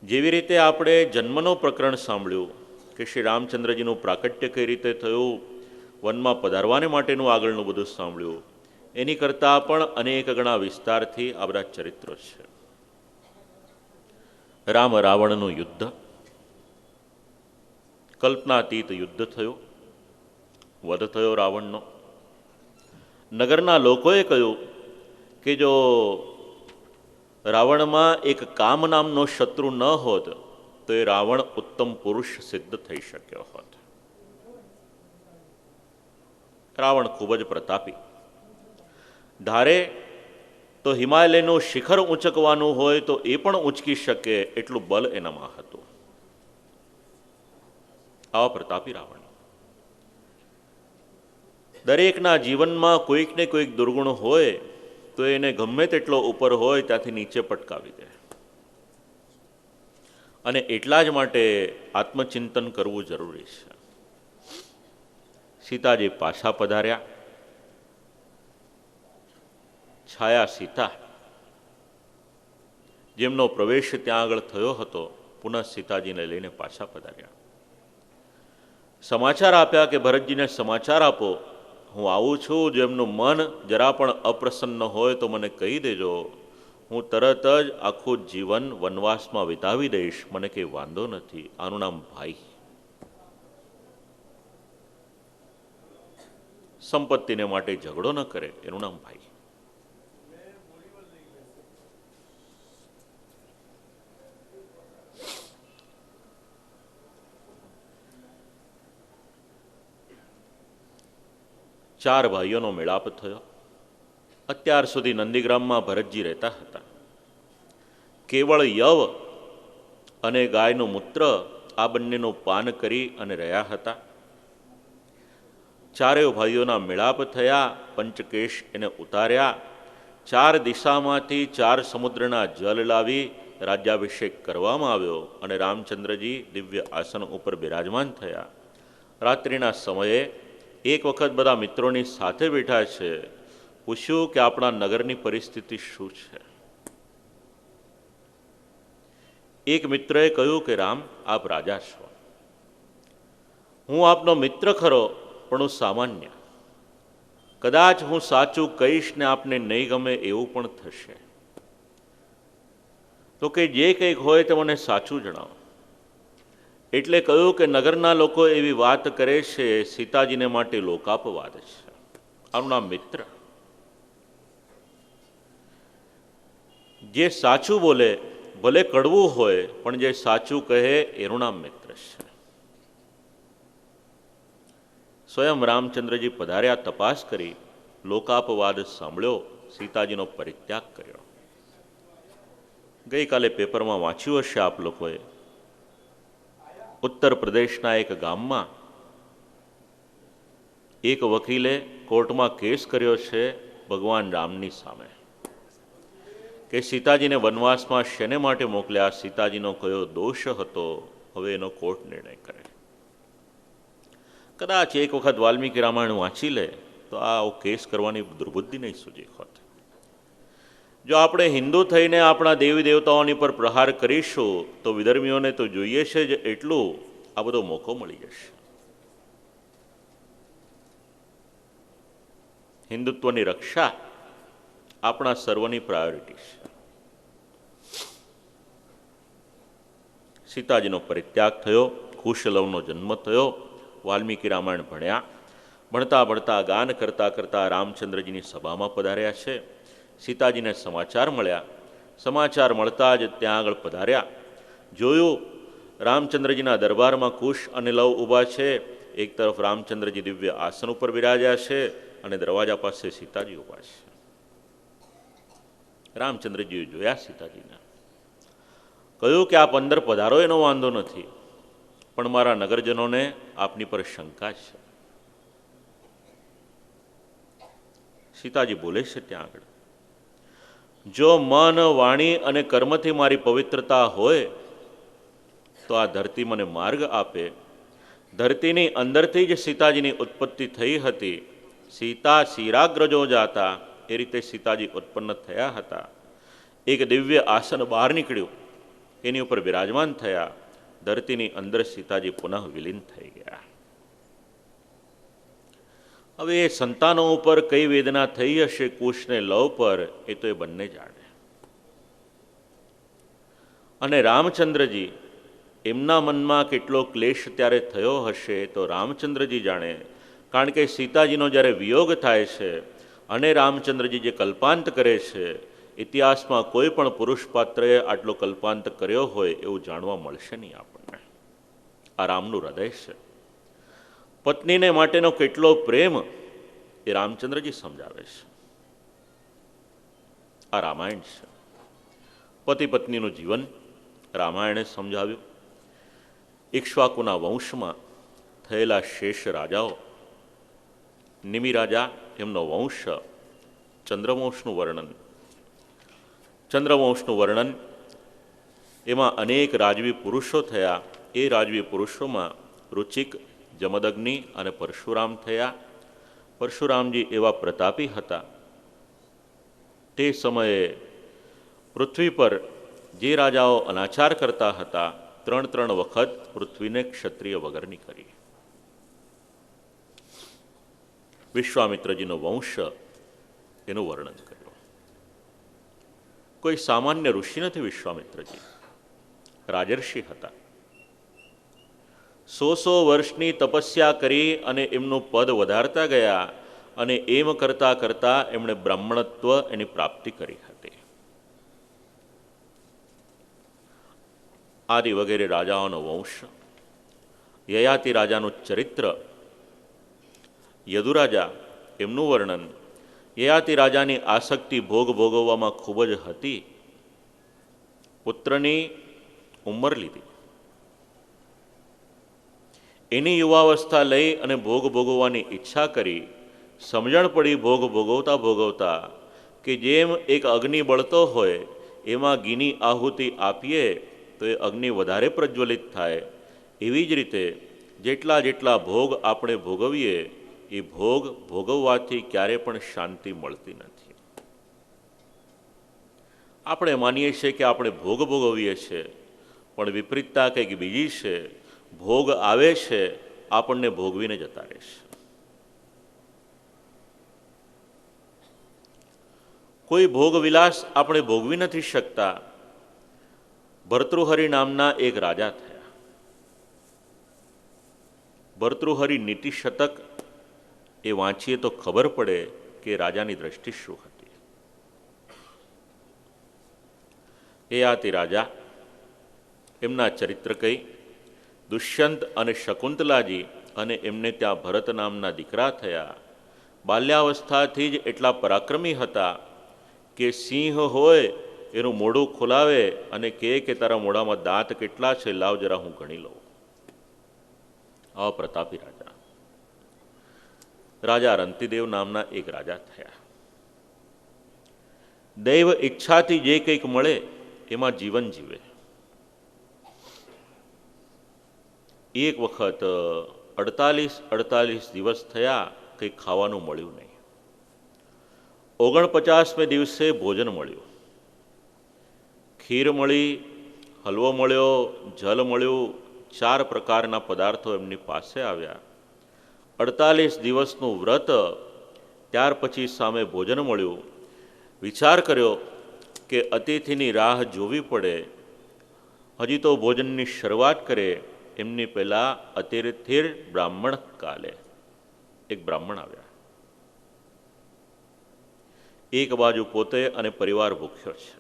જેવી રીતે આપણે જન્મનો પ્રકરણ સાંભળ્યું કે શ્રી રામચંદ્રજીનું પ્રાકટ્ય કઈ રીતે થયું, વનમાં પધારવાને માટેનું આગળનું બધું સાંભળ્યું, એની કરતાં પણ અનેક ગણા વિસ્તારથી આ બધા ચરિત્રો છે. રામ રાવણનું યુદ્ધ, કલ્પનાતીત યુદ્ધ થયું, વધ થયો રાવણનો. નગરના લોકોએ કહ્યું કે જો રાવણમાં એક કામ નામનો શત્રુ ન હોત તો એ રાવણ ઉત્તમ પુરુષ સિદ્ધ થઈ શક્યો હોત. રાવણ ખૂબ જ પ્રતાપી, ધારે તો હિમાલયનું શિખર ઊંચકવાનું હોય તો એ પણ ઊંચકી શકે એટલું બલ એનામાં હતું. આવા પ્રતાપી રાવણ. દરેકના જીવનમાં કોઈક ને કોઈક દુર્ગુણ હોય તો એને ગમે તેટલો ઉપર હોય ત્યાંથી નીચે પટકાવી દે. અને એટલા જ માટે આત્મચિંતન કરવું જરૂરી છે. સીતાજી પાછા પધાર્યા. છાયા સીતા, જેમનો પ્રવેશ ત્યાં આગળ થયો હતો, પુનઃ સીતાજીને લઈને પાછા પધાર્યા. સમાચાર આપ્યા કે ભરતજીને સમાચાર આપો, હું આવું છું. જેમનું મન જરા પણ અપ્રસન્ન હોય તો મને કહી દેજો, હું તરત જ આખું જીવન વનવાસમાં વિતાવી દઈશ, મને કંઈ વાંધો નથી. આનું નામ ભાઈ. સંપત્તિને માટે ઝઘડો ન કરે, એનું નામ ભાઈ. ચાર ભાઈઓનો મેળાપ થયો. અત્યાર સુધી નંદીગ્રામમાં ભરતજી રહેતા હતા. કેવળ યવ અને ગાયનું મૂત્ર આ બંનેનું પાન કરી અને રહ્યા હતા. ચારેય ભાઈઓના મેળાપ થયા. પંચકેશ એને ઉતાર્યા. ચાર દિશામાંથી ચાર સમુદ્રના જલ લાવી રાજ્યાભિષેક કરવામાં આવ્યો અને રામચંદ્રજી દિવ્ય આસન ઉપર બિરાજમાન થયા. રાત્રિના સમયે એક વખત બધા મિત્રોની સાથે બેઠા છે. પૂછ્યું કે આપણા નગરની પરિસ્થિતિ શું છે. એક મિત્રએ કહ્યું કે રામ, આપ રાજા છો, હું આપનો મિત્ર ખરો પણ હું સામાન્ય. કદાચ હું સાચું કહીશ ને આપને નહીં ગમે એવું પણ થશે, તો કે જે કંઈક હોય તે મને સાચું જણાવો. એટલે કહ્યું કે નગરના લોકો એવી વાત કરે છે સીતાજીને માટે લોકાપવાદ છે. આનું નામ મિત્ર. જે સાચું બોલે, ભલે કડવું હોય, પણ જે સાચું કહે એનું નામ મિત્ર છે. સ્વયં રામચંદ્રજી પધાર્યા, તપાસ કરી, લોકાપવાદ સાંભળ્યો, સીતાજીનો પરિત્યાગ કર્યો. ગઈકાલે પેપરમાં વાંચ્યું હશે આપ લોકોએ, ઉત્તર પ્રદેશના એક ગામમાં એક વકીલે કોર્ટમાં કેસ કર્યો છે ભગવાન રામની સામે કે સીતાજીને વનવાસમાં શેને માટે મોકલ્યા, સીતાજીનો કયો દોષ હતો, હવે એનો કોર્ટ નિર્ણય કરે. કદાચ એક વખત વાલ્મીકી રામાયણ વાંચી લે તો આ કેસ કરવાની દુર્બુદ્ધિ નહીં સૂજી હોત. જો આપણે હિન્દુ થઈને આપણા દેવી દેવતાઓની પર પ્રહાર કરીશું તો વિધર્મીઓને તો જોઈએ છે જ એટલું આ બધો મોકો મળી જશે. હિન્દુત્વની રક્ષા આપણા સર્વની પ્રાયોરિટી છે. સીતાજીનો પરિત્યાગ થયો, કુશલવનો જન્મ થયો. વાલ્મીકી રામાયણ ભણ્યા. ભણતા ભણતા ગાન કરતા કરતા રામચંદ્રજીની સભામાં પધાર્યા છે. સીતાજીને સમાચાર મળ્યા. સમાચાર મળતા જ ત્યાં આગળ પધાર્યા. જોયું રામચંદ્રજીના દરબારમાં કુશ અને લવ ઊભા છે. એક તરફ રામચંદ્રજી દિવ્ય આસન ઉપર બિરાજ્યા છે અને દરવાજા પાસે સીતાજી ઊભા છે. રામચંદ્રજીએ જોયા સીતાજીને, કહ્યું કે આપ અંદર પધારો એનો વાંધો નથી, પણ મારા નગરજનોને આપની પર શંકા છે. સીતાજી બોલે છે ત્યાં આગળ, જો મન, વાણી અને કર્મથી મારી પવિત્રતા હોય તો આ ધરતી મને માર્ગ આપે. ધરતીની અંદરથી જ સીતાજીની ઉત્પત્તિ થઈ હતી. સીતા શિરાગ્રજો જાતા, એ રીતે સીતાજી ઉત્પન્ન થયા હતા. એક દિવ્ય આસન બહાર નીકળ્યું. એની ઉપર બિરાજમાન થયા. ધરતીની અંદર સીતાજી પુનઃ વિલીન થઈ ગયા. હવે એ સંતાનો ઉપર કઈ વેદના થઈ હશે કુશને લવ પર, એ તો એ બંને જાણે. અને રામચંદ્રજી, એમના મનમાં કેટલો ક્લેશ ત્યારે થયો હશે તો રામચંદ્રજી જાણે. કારણ કે સીતાજીનો જ્યારે વિયોગ થાય છે અને રામચંદ્રજી જે કલ્પાંત કરે છે, ઇતિહાસમાં કોઈ પણ પુરુષ પાત્રએ આટલો કલ્પાંત કર્યો હોય એવું જાણવા મળશે નહીં આપણને. આ રામનું હૃદય છે. પત્નીને માટેનો કેટલો પ્રેમ એ રામચંદ્રજી સમજાવે છે. આ રામાયણ છે. પતિ પત્નીનું જીવન રામાયણે સમજાવ્યું. ઇક્ષ્વાકુના વંશમાં થયેલા શેષ રાજાઓ, નિમિ રાજા એમનો વંશ, ચંદ્રવંશનું વર્ણન, એમાં અનેક રાજવી પુરુષો થયા. એ રાજવી પુરુષોમાં રુચિક, જમદગ્નિ અને પરશુરામ થયા. પરશુરામજી એવા પ્રતાપી હતા. તે સમયે પૃથ્વી પર જે રાજાઓ અનાચાર કરતા હતા, 3 વખત પૃથ્વીને ક્ષત્રિય વગરની કરી. વિશ્વામિત્રજીનો વંશ એનું વર્ણન કર્યું. કોઈ સામાન્ય ઋષિ નથી વિશ્વામિત્રજી, રાજર્ષિ હતા. 100 વર્ષની તપસ્યા કરી અને એમનું પદ વધારતા ગયા અને એમ કરતા કરતા એમણે બ્રાહ્મણત્વ એની પ્રાપ્તિ કરી હતી. આદિ વગેરે રાજાઓનો વંશ. યયાતિ રાજાનું ચરિત્ર, યદુરાજા એમનું વર્ણન. યયાતિ રાજાની આસક્તિ ભોગ ભોગવવામાં ખૂબ જ હતી. પુત્રની ઉંમર લીધી. એની યુવાવસ્થા લઈ અને ભોગ ભોગવવાની ઈચ્છા કરી. સમજણ પડી ભોગ ભોગવતા ભોગવતા કે જેમ એક અગ્નિ બળતો હોય એમાં ઘીની આહુતિ આપીએ તો એ અગ્નિ વધારે પ્રજ્વલિત થાય. એવી જ રીતે જેટલા જેટલા ભોગ આપણે ભોગવીએ એ ભોગ ભોગવવાથી ક્યારે પણ શાંતિ મળતી નથી. આપણે માનીએ છીએ કે આપણે ભોગ ભોગવીએ છીએ, પણ વિપરીતતા કંઈક બીજી છે. ભોગ આવે છે, આપણને ભોગવીને જતા રહેશે. કોઈ ભોગ વિલાસ આપણે ભોગવી નથી શકતા. ભર્તૃહરિ નામના એક રાજા થયા. ભર્તૃહરિ નીતિ શતક એ વાંચીએ તો ખબર પડે કે રાજાની દ્રષ્ટિ શું હતી. યયાતિ રાજા, એમના ચરિત્ર કઈ. દુષ્યંત અને શકુંતલાજી અને એમને ત્યાં ભરત નામના દીકરા થયા. બાલ્યાવસ્થાથી જ એટલા પરાક્રમી હતા કે સિંહ હોય એનું મોઢું ખોલાવે અને કહે કે તારા મોઢામાં દાંત કેટલા છે, લાવ જરા હું ગણી લઉં. આવા પ્રતાપી રાજા. રાજા રંતિદેવ નામના એક રાજા થયા. દૈવ ઈચ્છાથી જે કંઈક મળે એમાં જીવન જીવે. એક વખત 48 દિવસ થયા, કંઈ ખાવાનું મળ્યું નહીં. 49મે દિવસે ભોજન મળ્યું. ખીર મળી, હલવો મળ્યો, જલ મળ્યું. 4 પ્રકારના પદાર્થો એમની પાસે આવ્યા. 48 દિવસનું વ્રત, ત્યાર પછી સામે ભોજન મળ્યું. વિચાર કર્યો કે અતિથિની રાહ જોવી પડે, હજી તો ભોજનની શરૂઆત કરે એમની પહેલાં અતિથિર બ્રાહ્મણ કાલે એક બ્રાહ્મણ આવ્યા. એક બાજુ પોતે અને પરિવાર ભૂખ્યો છે.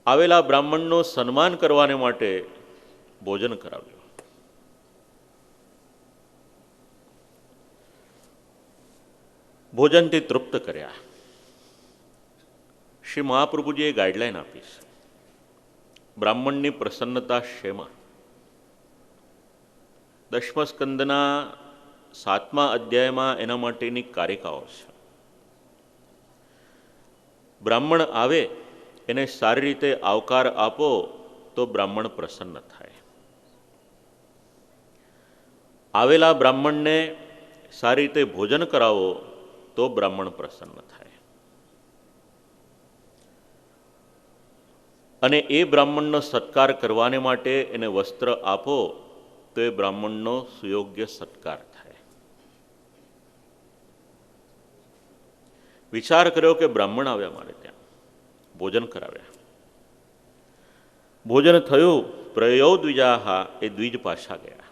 આવેલા બ્રાહ્મણનું સન્માન કરવાને માટે ભોજન કરાવ્યું. ભોજનથી તૃપ્ત કર્યા. શ્રી મહાપ્રભુજીએ ગાઈડલાઈન આપી છે. બ્રાહ્મણની પ્રસન્નતા શેમાં? 10મા સ્કંદના 7મા અધ્યાયમાં એના માટેની કારિકાઓ છે. બ્રાહ્મણ આવે એને સારી રીતે આવકાર આપો તો બ્રાહ્મણ પ્રસન્ન થાય. આવેલા બ્રાહ્મણને સારી રીતે ભોજન કરાવો તો બ્રાહ્મણ પ્રસન્ન થાય. અને એ બ્રાહ્મણનો સત્કાર કરવાને માટે એને વસ્ત્ર આપો તો એ બ્રાહ્મણનો સુયોગ્ય સત્કાર થાય. વિચાર કર્યો કે બ્રાહ્મણ આવ્યા મારે ત્યાં, ભોજન કરાવ્યા. ભોજન થયું, પ્રયો દ્વિજાહા, એ દ્વિજ પાછા ગયા.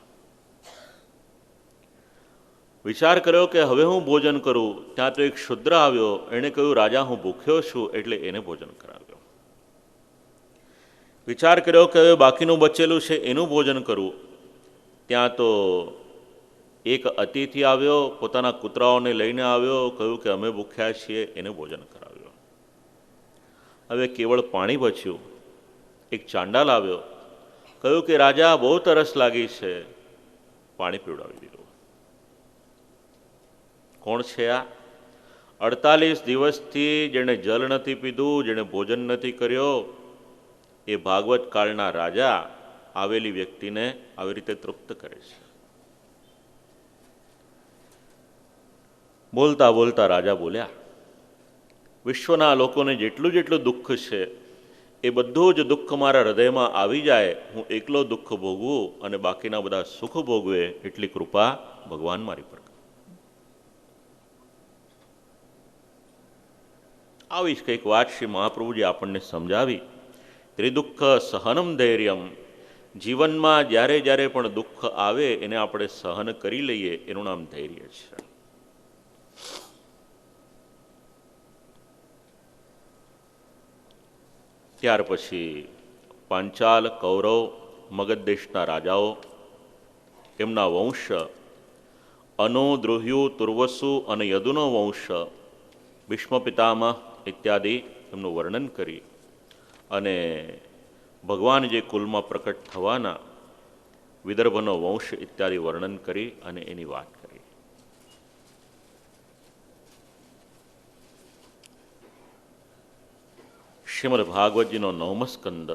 વિચાર કર્યો કે હવે હું ભોજન કરું. ત્યાં તો એક શુદ્ર આવ્યો, એણે કહ્યું રાજા હું ભૂખ્યો છું, એટલે એને ભોજન કરાવ્યો. વિચાર કર્યો કે હવે બાકીનું બચેલું છે એનું ભોજન કરવું. ત્યાં તો એક અતિથિ આવ્યો, પોતાના કૂતરાઓને લઈને આવ્યો, કહ્યું કે અમે ભૂખ્યા છીએ, એને ભોજન કરાવ્યો. હવે કેવળ પાણી બચ્યું. એક ચાંડાલ આવ્યો, કહ્યું કે રાજા બહુ તરસ લાગી છે, પાણી પીવડાવી દીધું. કોણ છે આ? 48 દિવસથી જેણે જલ નથી પીધું, જેણે ભોજન નથી કર્યો, એ ભાગવત કાળના રાજા આવેલી વ્યક્તિને આવી રીતે તૃપ્ત કરે છે. બોલતા બોલતા રાજા બોલ્યા, વિશ્વના લોકોને જેટલું જેટલું દુઃખ છે એ બધું જ દુઃખ મારા હૃદયમાં આવી જાય, હું એકલો દુઃખ ભોગવું અને બાકીના બધા સુખ ભોગવે, એટલી કૃપા ભગવાન મારી પર. આવી જ કંઈક વાત શ્રી મહાપ્રભુજી આપણને સમજાવી. ત્રિદુઃખ સહનમ ધૈર્યમ. જીવનમાં જ્યારે જ્યારે પણ દુઃખ આવે એને આપણે સહન કરી લઈએ, એનું નામ ધૈર્ય છે. ત્યાર પછી પાંચાલ, કૌરવ, મગધ દેશના રાજાઓ, એમના વંશ અનુ, દ્રુહ્યુ, તુર્વસુ અને યદુનો વંશ, ભીષ્મ પિતામહ ઇત્યાદિ એમનું વર્ણન કરી અને ભગવાન જે કુલમાં પ્રકટ થવાના, વિદર્ભનો વંશ ઇત્યાદિ વર્ણન કરી અને એની વાત કરી. શ્રીમદ ભાગવતજીનો 9મો સ્કંદ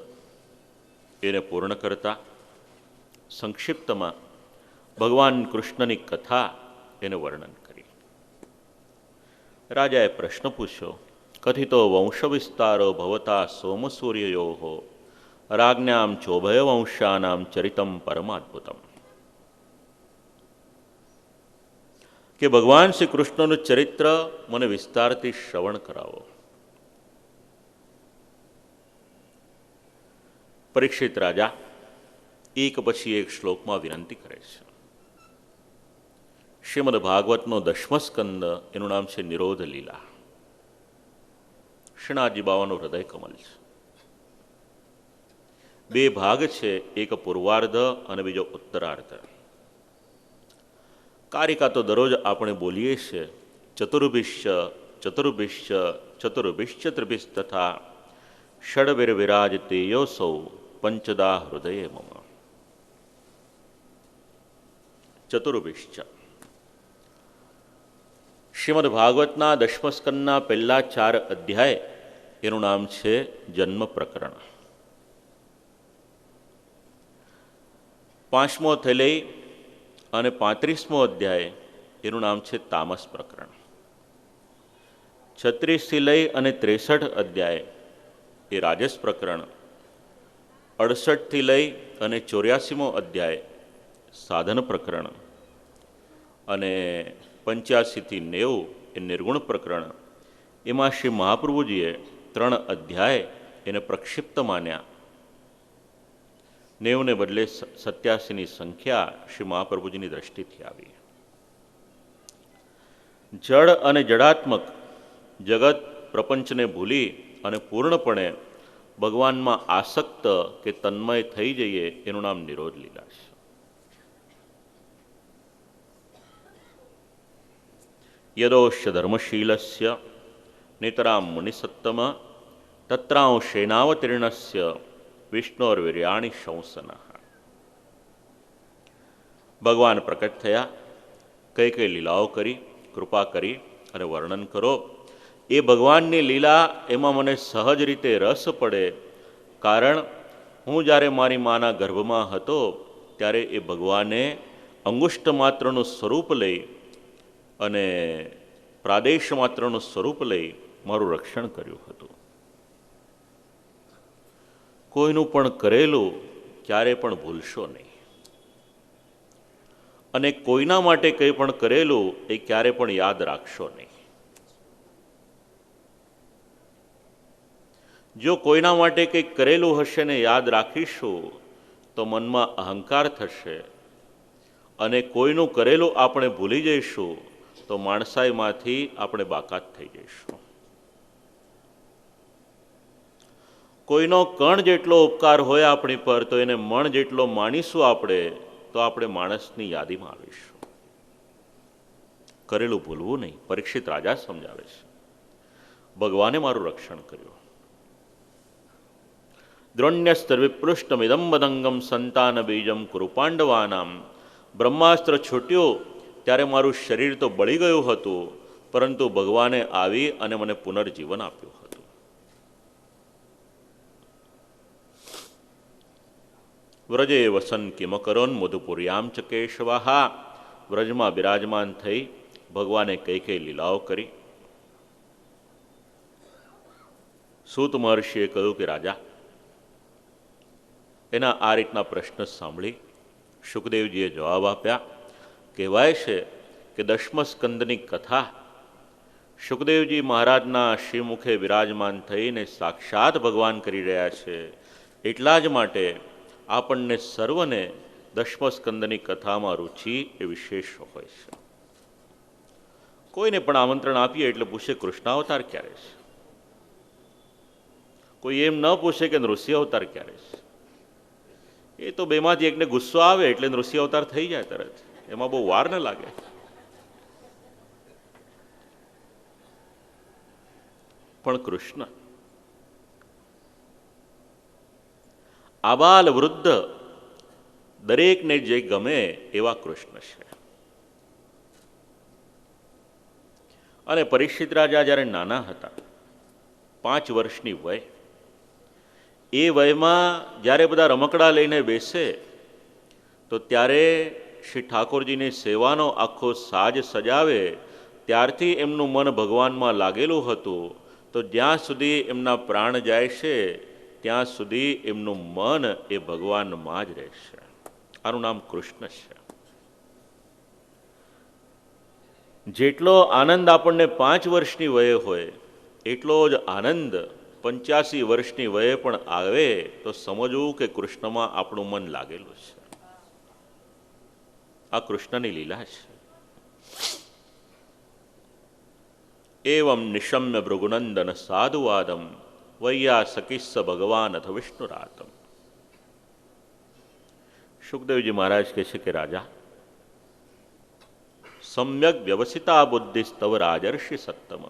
એને પૂર્ણ કરતા સંક્ષિપ્તમાં ભગવાન કૃષ્ણની કથા એને વર્ણન કરી. રાજાએ પ્રશ્ન પૂછ્યો, કથિતો વંશ વિસ્તારો ભવતા સોમસૂર્યયો રાજ્ઞામ ચોભય વંશાનામ ચરિતમ પરમાદ્ભુતમ. કે ભગવાન શ્રી કૃષ્ણનું ચરિત્ર મને વિસ્તારથી શ્રવણ કરાવો. પરીક્ષિત રાજા એક પછી એક શ્લોકમાં વિનંતી કરે છે. શ્રીમદ ભાગવતનો 10મો સ્કંદ એનું નામ છે નિરોધ લીલા. શ્રીનાથજી બાવાનું હૃદય કમલ છે. 2 ભાગ છે, એક પૂર્વાર્ધ અને બીજો ઉત્તરાર્ધ. કારિકા તો દરરોજ આપણે બોલીએ છીએ, ચતુર્ભિશ્ચ ચતુર્ભિશ્ચ ચતુર્ભિશ્ચ ત્રિભિશ તથા ષડવીર વિરાજતે યોસૌ પંચદા હૃદયે મમ. ચતુર્ભિશ્ચ શ્રીમદ ભાગવતના 10મા સ્કંદના પહેલા 4 અધ્યાય એનું નામ છે જન્મ પ્રકરણ. 5મો થી લઈ અને 35મો અધ્યાય એનું નામ છે તામસ પ્રકરણ. 36 થી લઈ અને 63 અધ્યાય એ રાજસ પ્રકરણ. 68 થી લઈ અને 84મો અધ્યાય સાધન પ્રકરણ અને 85 થી 90 એ નિર્ગુણ પ્રકરણ. એમાં શ્રી મહાપ્રભુજીએ 3 અધ્યાય એને પ્રક્ષિપ્ત માન્યા. 90 ને બદલે 87ની સંખ્યા શ્રી મહાપ્રભુજીની દ્રષ્ટિથી આવી. જડ અને જડાત્મક જગત પ્રપંચને ભૂલી અને પૂર્ણપણે ભગવાનમાં આસક્ત કે તન્મય થઈ જઈએ, એનું નામ નિરોધ લીલા છે. યદોશ્ય ધર્મશીલસ્ય નિતરામ મુનિસત્તમ તત્રાંશેનાવતીર્ણસ્ય વિષ્ણોર્વીર્યાણિ શંસન. ભગવાન પ્રકટ થયા, કઈ કઈ લીલાઓ કરી, કૃપા કરી અને વર્ણન કરો. એ ભગવાનની લીલા એમાં મને સહજ રીતે રસ પડે, કારણ હું જ્યારે મારી માના ગર્ભમાં હતો ત્યારે એ ભગવાને અંગુષ્ઠ માત્રનું સ્વરૂપ લઈ અને પ્રાદેશ માત્રનું સ્વરૂપ લઈ મારું રક્ષણ કર્યું હતું. કોઈનું પણ કરેલું ક્યારે પણ ભૂલશો નહીં, અને કોઈના માટે કંઈ પણ કરેલું એ ક્યારે પણ યાદ રાખશો નહીં. જો કોઈના માટે કંઈક કરેલું હશે ને યાદ રાખીશું તો મનમાં અહંકાર થશે, અને કોઈનું કરેલું આપણે ભૂલી જઈશું તો માણસાઈમાંથી આપણે બાકાત થઈ જઈશું. કોઈનો કણ જેટલો ઉપકાર હોય આપણી પર તો એને મણ જેટલો માનીશું આપણે તો આપણે માણસની યાદીમાં આવીશું. કરેલું ભૂલવું નહીં. પરીક્ષિત રાજા સમજાવે છે, ભગવાને મારું રક્ષણ કર્યું. દ્રોણ્યસ્ત્ર વિપૃષ્ટમિદમ મદંગમ સંતાન બીજમ કુરુ પાંડવાનામ. બ્રહ્માસ્ત્ર છૂટ્યું ત્યારે મારું શરીર તો બળી ગયું હતું, પરંતુ ભગવાને આવી અને મને પુનર્જીવન આપ્યું હતું. વ્રજે વસન કિમ કરોન મધુપુર્યામ ચ કેશવાહા. વ્રજમાં બિરાજમાન થઈ ભગવાને કઈ કઈ લીલાઓ કરી. સૂત મહર્ષિએ કહ્યું કે રાજા, એના આ રીતના પ્રશ્ન સાંભળી શુકદેવજીએ જવાબ આપ્યા. કહેવાય છે કે દશમ સ્કંદની કથા શુકદેવજી મહારાજના શ્રીમુખે બિરાજમાન થઈને સાક્ષાત ભગવાન કરી રહ્યા છે. એટલા જ માટે આપણને સર્વને દશમસ્કંદની કથામાં રુચિ એ વિશેષ હોય છે. કોઈને પણ આમંત્રણ આપીએ એટલે પૂછે કૃષ્ણાવતાર ક્યારે છે. કોઈ એમ ન પૂછે કે નૃસિંહ અવતાર ક્યારે છે. એ તો બેમાંથી એકને ગુસ્સો આવે એટલે નૃસિંહ અવતાર થઈ જાય તરત, એમાં બહુ વાર ન લાગે. પણ કૃષ્ણ આબાલ વૃદ્ધ દરેકને જે ગમે એવા કૃષ્ણ છે. અને પરીક્ષિત રાજા જ્યારે નાના હતા, 5 વર્ષની વય, એ વયમાં જ્યારે બધા રમકડા લઈને બેસે તો ત્યારે શ્રી ઠાકોરજીની સેવાનો આખો સાજ સજાવે ત્યારથી એમનું મન ભગવાનમાં લાગેલું હતું. તો જ્યાં સુધી એમના પ્રાણ જાય છે ત્યાં સુધી એમનું મન એ ભગવાનમાં જ રહેશે. આનું નામ કૃષ્ણ છે. જેટલો આનંદ આપણને 5 વર્ષની વયે હોય એટલો જ આનંદ 85 વર્ષની વયે પણ આવે તો સમજવું કે કૃષ્ણમાં આપણું મન લાગેલું છે. આ કૃષ્ણની લીલા છે. એવમ નિશમ્ય ભૃગુનંદન સાધુવાદમ વૈયા સકિસ્સ ભગવાન અથ વિષ્ણુરાતમ. શુકદેવજી મહારાજ કહે છે કે રાજા, સમ્યક વ્યવસિતા બુદ્ધિસ્તવ રાજર્ષિ સત્તમ.